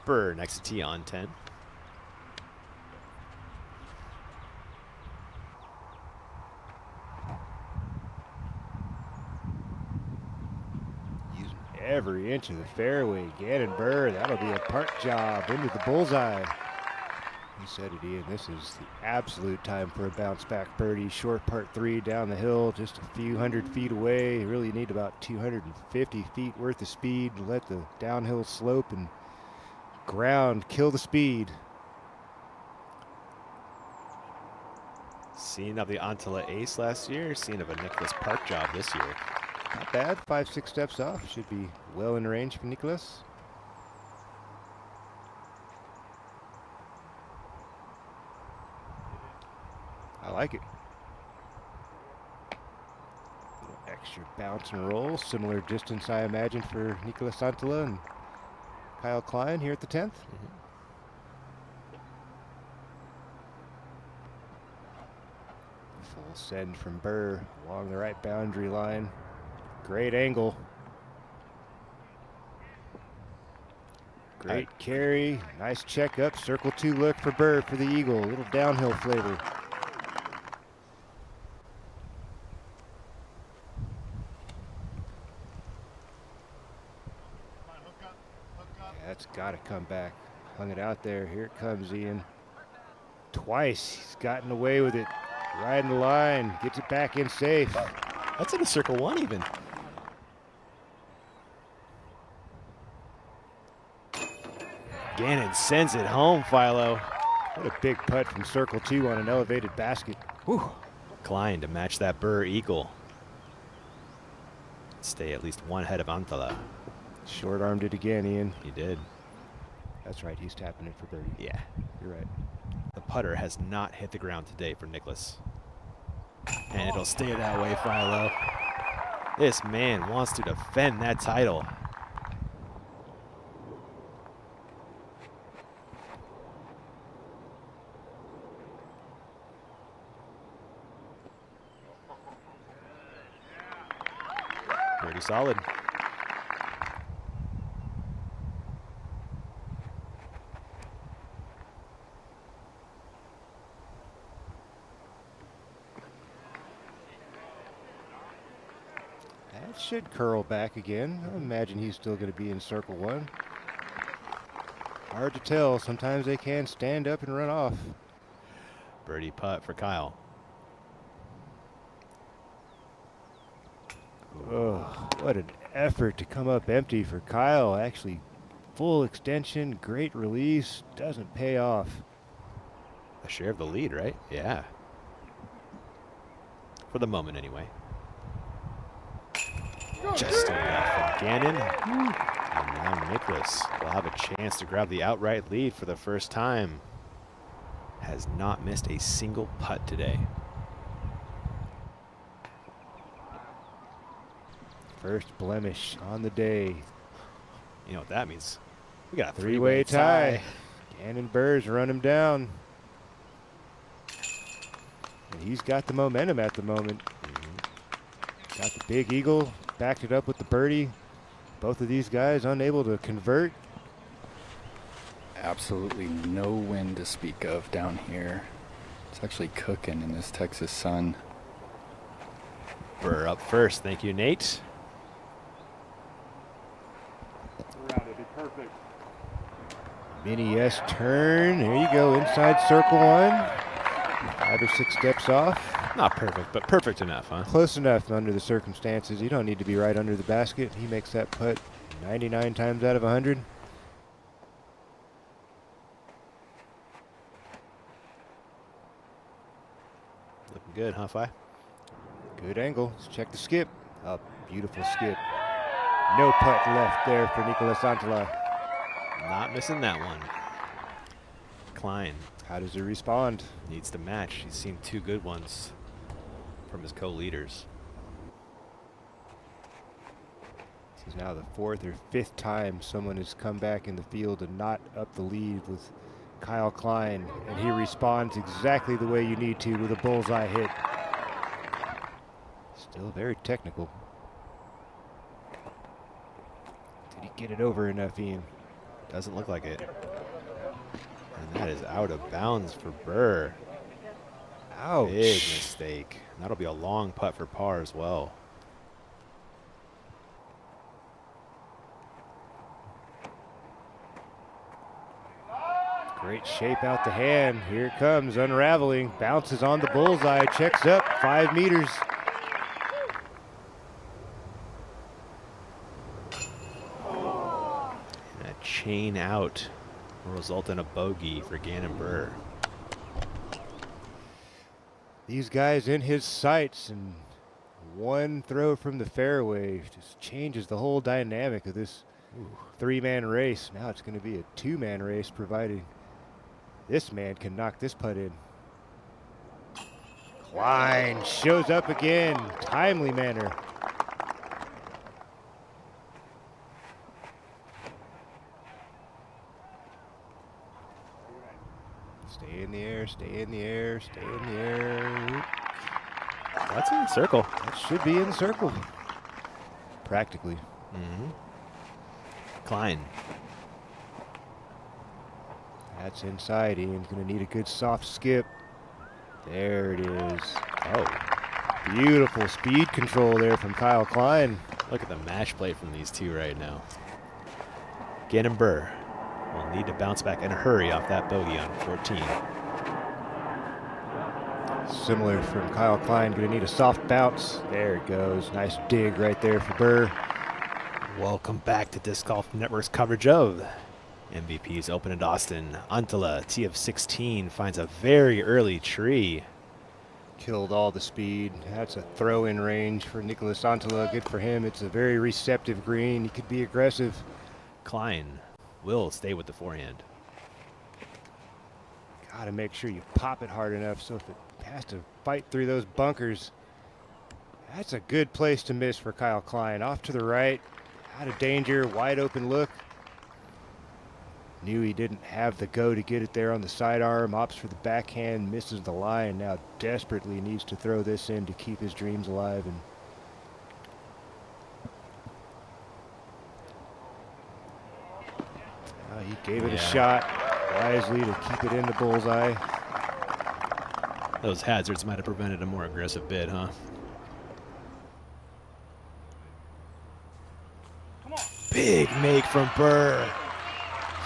Burr next to tee on 10. Using every inch of the fairway. Gannon Burr, that'll be a park job into the bullseye. You said it, Ian. This is the absolute time for a bounce back birdie. Short part 3 down the hill, just a few hundred feet away. You really need about 250 feet worth of speed to let the downhill slope and ground kill the speed. Scene of the Antilla ace last year, scene of a Nicklaus park job this year. Not bad, 5-6 steps off. Should be well in range for Nicklaus. I like it. Little extra bounce and roll. Similar distance, I imagine, for Nicolas Antilla and Kyle Klein here at the 10th. Full send from Burr along the right boundary line. Great angle. Great carry. Nice check up. Circle 2 look for Burr for the eagle. A little downhill flavor. That's got to come back. Hung it out there. Here it comes, Ian. Twice he's gotten away with it. Riding the line. Gets it back in safe. That's in the circle 1 even. Gannon sends it home, Philo. What a big putt from circle 2 on an elevated basket. Whew. Klein to match that Burr eagle. Stay at least one head of Antilla. Short-armed it again, Ian. He did. That's right, he's tapping it for birdie. Yeah. You're right. The putter has not hit the ground today for Nicklaus. And it'll stay that way, Philo. This man wants to defend that title. Pretty solid. That should curl back again. I imagine he's still going to be in circle 1. Hard to tell. Sometimes they can stand up and run off. Birdie putt for Kyle. Oh, what an effort to come up empty for Kyle. Actually, full extension, great release, doesn't pay off. A share of the lead, right? Yeah. For the moment, anyway. Just enough from Gannon. And now Nicklaus will have a chance to grab the outright lead for the first time. Has not missed a single putt today. First blemish on the day. You know what that means? We got a Three-way tie. Gannon Burrs run him down. And he's got the momentum at the moment. Got the big eagle, backed it up with the birdie. Both of these guys unable to convert. Absolutely no wind to speak of down here. It's actually cooking in this Texas sun. Burr up first. Thank you, Nate. Mini S turn. There you go, inside circle 1. 5 or 6 steps off. Not perfect, but perfect enough, huh? Close enough under the circumstances. You don't need to be right under the basket. He makes that putt 99 times out of 100. Looking good, huh, Fi? Good angle. Let's check the skip. A beautiful skip. No putt left there for Nicolas Antilla. Not missing that one. Klein How does he respond? needs to match. He's seen 2 good ones from his co-leaders. This is now the 4th or 5th time someone has come back in the field and not up the lead with Kyle Klein, and he responds exactly the way you need to with a bullseye hit. Still very technical. Did he get it over enough, Ian? Doesn't look like it. And that is out of bounds for Burr. Ouch. Big mistake. That'll be a long putt for par as well. Great shape out the hand. Here it comes, unraveling. Bounces on the bullseye. Checks up 5 meters. And a chain out will result in a bogey for Gannon Burr. These guys in his sights, and one throw from the fairway just changes the whole dynamic of this 3-man race. Now it's going to be a 2-man race, providing this man can knock this putt in. Klein shows up again, timely manner. Stay in the air, stay in the air, stay in the air. That's in the circle. That should be in the circle. Practically. Klein. That's inside. Ian's going to need a good soft skip. There it is. Oh, beautiful speed control there from Kyle Klein. Look at the match play from these two right now. Gannon Burr will need to bounce back in a hurry off that bogey on 14. Similar from Kyle Klein. Going to need a soft bounce. There it goes. Nice dig right there for Burr. Welcome back to Disc Golf Network's coverage of MVP's Open at Austin. Antala, tee of 16, finds a very early tree. Killed all the speed. That's a throw-in range for Nicholas Antala. Good for him. It's a very receptive green. He could be aggressive. Klein will stay with the forehand. Got to make sure you pop it hard enough so if it has to fight through those bunkers. That's a good place to miss for Kyle Klein. Off to the right. Out of danger. Wide open look. Knew he didn't have the go to get it there on the sidearm. Opts for the backhand. Misses the line. Now desperately needs to throw this in to keep his dreams alive. And he gave it a shot wisely to keep it in the bullseye. Those hazards might have prevented a more aggressive bid, huh? Big make from Burr.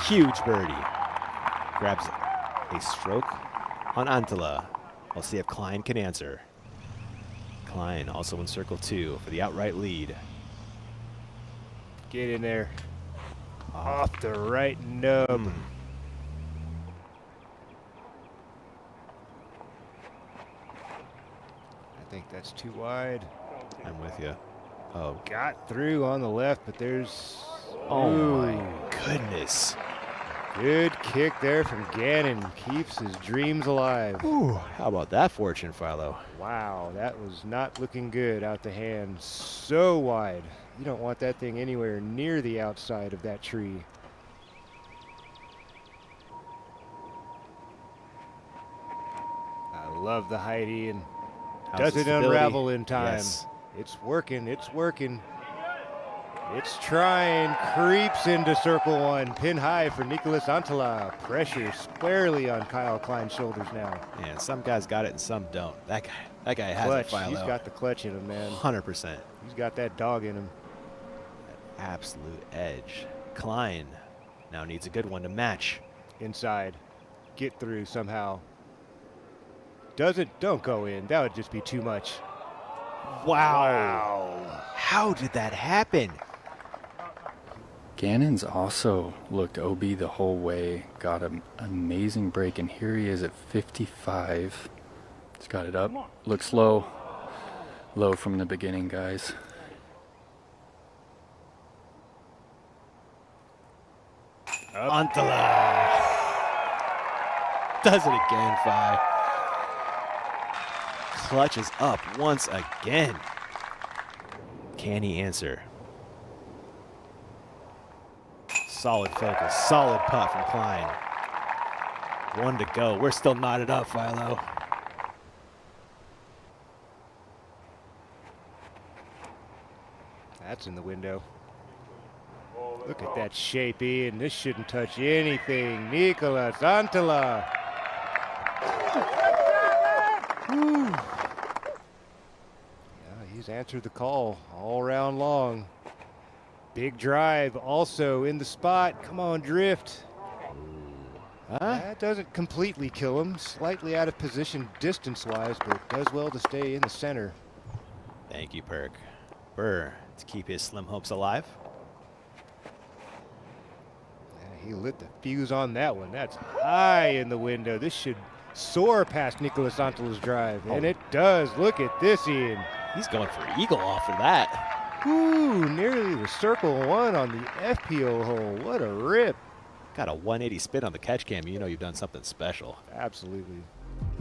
Huge birdie. Grabs a stroke on Antala. We'll see if Klein can answer. Klein also in circle 2 for the outright lead. Get in there. Off the right nub. I think that's too wide. I'm with you. Oh, Got through on the left, but there's... oh Ooh. my goodness. Good kick there from Gannon. Keeps his dreams alive. Ooh, how about that fortune, Philo? Wow, that was not looking good out the hand. So wide. You don't want that thing anywhere near the outside of that tree. I love the height, Ian. How's Does the it stability? unravel in time? Yes. It's working, it's working. It's trying, creeps into circle 1. Pin high for Nicholas Antala. Pressure squarely on Kyle Klein's shoulders now. Man, some guys got it and some don't. That guy has Clutch, it, Philo. he's got the clutch in him, man. 100%. He's got that dog in him. Absolute edge. Klein now needs a good one to match. Inside, get through somehow. Don't go in, that would just be too much. Wow. How did that happen? Gannon's also looked OB the whole way. Got an amazing break, and here he is at 55. He's got it up. Looks low. Low from the beginning, guys. Antala does it again, Phi. Clutches up once again. Can he answer? Solid focus, solid putt from Klein. 1 to go. We're still knotted up, Philo. That's in the window. Look at that shape, Ian. This shouldn't touch anything. Nicolas Antela. Whew. Yeah, he's answered the call all round long. Big drive also in the spot. Come on, drift. That doesn't completely kill him. Slightly out of position distance-wise, but does well to stay in the center. Thank you, Perk. Burr to keep his slim hopes alive. He lit the fuse on that one. That's high in the window. This should soar past Nicolas Antela's drive, and it does. Look at this, Ian. He's going for eagle off of that. Ooh, nearly the circle one on the FPO hole. What a rip. Got a 180 spin on the catch cam. You know you've done something special. Absolutely.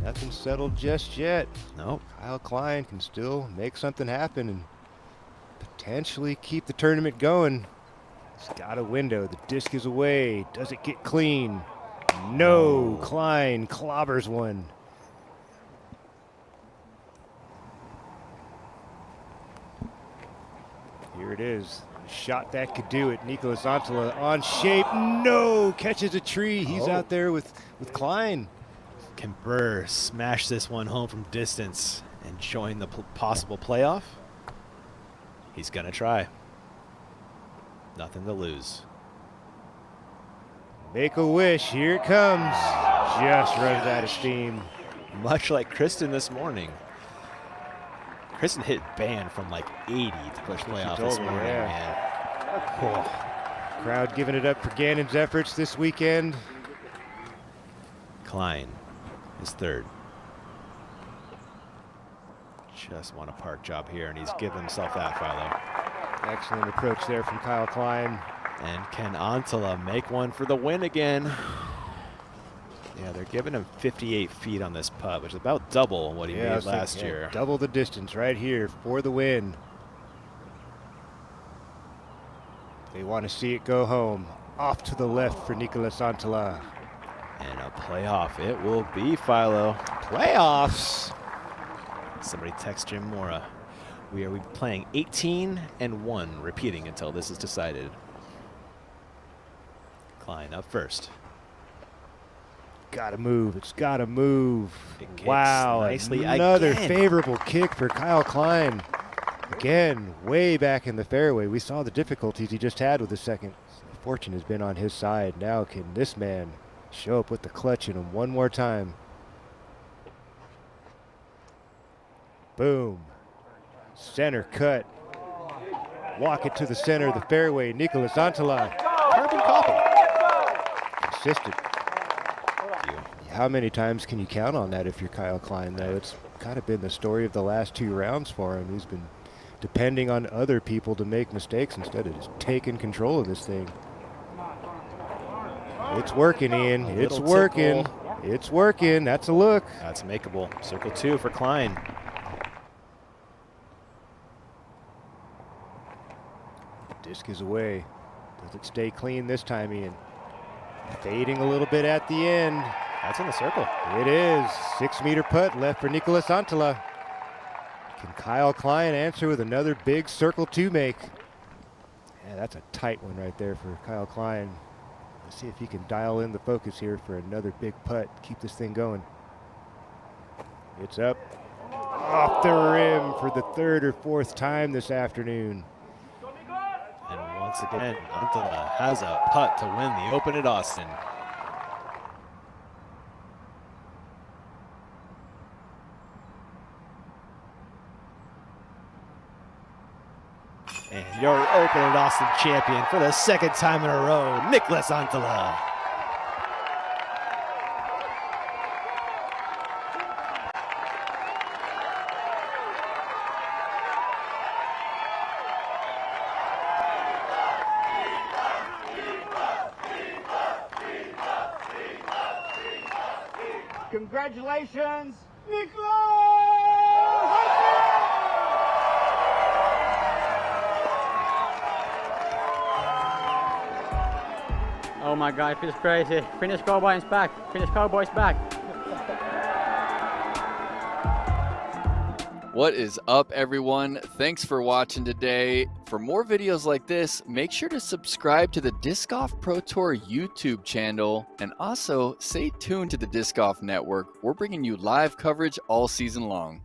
Nothing settled just yet. Nope. Kyle Klein can still make something happen and potentially keep the tournament going. He's got a window. The disc is away. Does it get clean? No. Klein clobbers one. Here it is. A shot that could do it. Nicolas Antela on shape. No. Catches a tree. He's out there with Klein. Can Burr smash this one home from distance and join the possible playoff? He's going to try. Nothing to lose. Make a wish. Here it comes. Just runs out of steam. Much like Kristen this morning. Kristen hit band from like 80 to push playoff this morning, man. Oh. Crowd giving it up for Gannon's efforts this weekend. Klein is third. Just want a park job here, and he's given himself that, Philo. Excellent approach there from Kyle Klein. And can Antela make one for the win again? Yeah, they're giving him 58 feet on this putt, which is about double what he made last year. Double the distance right here for the win. They want to see it go home. Off to the left for Nicolas Antela. And a playoff it will be, Philo. Playoffs. Somebody text Jim Mora. We are playing 18 and 1, repeating until this is decided. Klein up first. Gotta move. It's gotta move. Kicks Wow. nicely Another again. favorable kick for Kyle Klein. Again, way back in the fairway. We saw the difficulties he just had with the second. Fortune has been on his side. Now can this man show up with the clutch in him one more time? Boom. Center cut. Walk it to the center of the fairway. Nicolas Antela. Carbon copper. Consistent. How many times can you count on that if you're Kyle Klein, though? It's kind of been the story of the last 2 rounds for him. He's been depending on other people to make mistakes instead of just taking control of this thing. It's working, Ian. It's working. It's working. That's a look. That's makeable. Circle 2 for Klein. Disc is away. Does it stay clean this time, Ian? Fading a little bit at the end. That's in the circle. It is. 6-meter putt left for Nicolas Antela. Can Kyle Klein answer with another big circle 2 make? Yeah, that's a tight one right there for Kyle Klein. Let's see if he can dial in the focus here for another big putt. Keep this thing going. It's up. Off the rim for the 3rd or 4th time this afternoon. And once again, Antela has a putt to win the Open at Austin. And your Open at Austin champion for the 2nd time in a row, Nicolas Antela. Congratulations, Nicolas! Oh my God, it feels crazy. Finnish Cowboys back. Finnish Cowboys back. What is up, everyone? Thanks for watching today. For more videos like this, make sure to subscribe to the Disc Golf Pro Tour YouTube channel, and also stay tuned to the Disc Golf Network. We're bringing you live coverage all season long.